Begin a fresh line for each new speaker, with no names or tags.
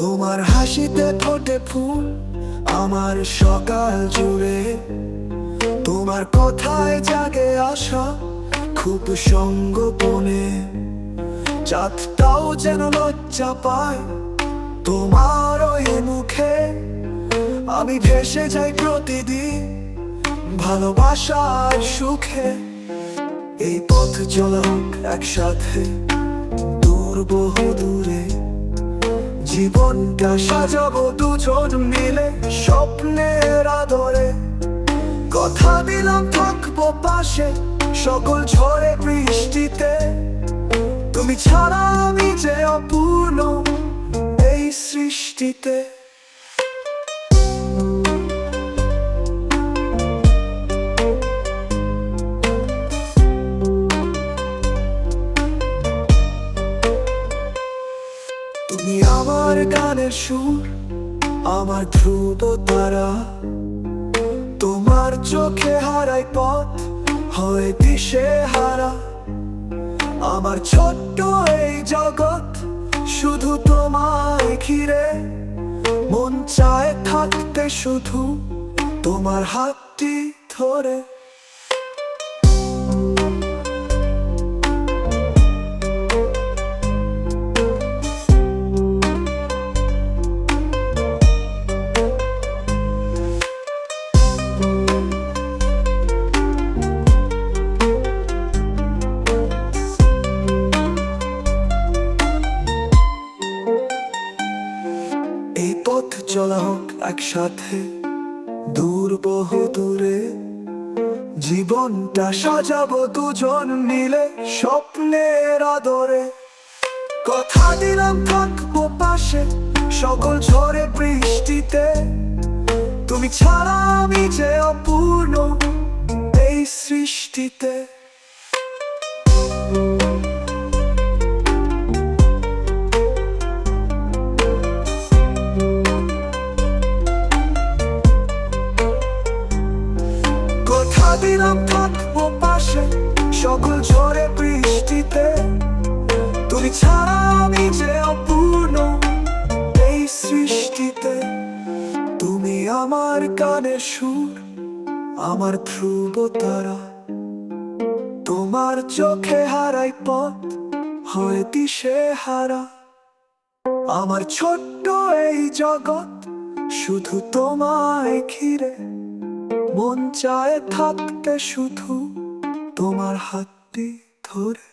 তোমার হাসিতে ফোটে ফুল আমার সকাল জুড়ে, তোমার কথায় জাগে আশা খুব সঙ্গোপনে। চাঁদটাও যেন লজ্জা পায় তোমার ওই মুখে, আমি ভেসে যাই প্রতিদিন ভালোবাসার সুখে। এই পথ চলা হোক একসাথে দূর বহু দূরে, জীবনটা সাজাবো দুজন মিলে স্বপ্নের আদরে। কথা দিলাম থাকবো পাশে সকল ঝড়ে বৃষ্টিতে, তুমি ছাড়া আমি যে অপূর্ণ এই সৃষ্টিতে। তুমি আমার গানের সুর, আমার ধ্রুব তারা, তোমার চোখে হারাই পথ হয় দিশে হারা। আমার ছোট্ট এই জগৎ শুধু তোমায় ঘিরে, মন চায় থাকতে শুধু তোমার হাতটি ধরে। এই পথ চলা হোক একসাথে দূর বহু দূরে, জীবনটা সাজাবো দুজন মিলে স্বপ্নের আদরে। কথা দিলাম থাকবো পাশে সকল ঝড়ে বৃষ্টিতে, তুমি ছাড়া আমি যে অপূর্ণ এই সৃষ্টিতে। কথা দিলাম থাকবো পাশে সকল ঝড়ে বৃষ্টিতে, তুমি ছাড়া আমি যে অপূর্ণ এই সৃষ্টিতে। তুমি আমার গানের সুর, আমার ধ্রুব তারা, তোমার চোখে হারাই পথ হয় দিশে হারা। আমার ছোট্ট এই জগৎ শুধু তোমায় ঘিরে, মন চায় থাকতে শুধু তোমার হাতটি ধরে।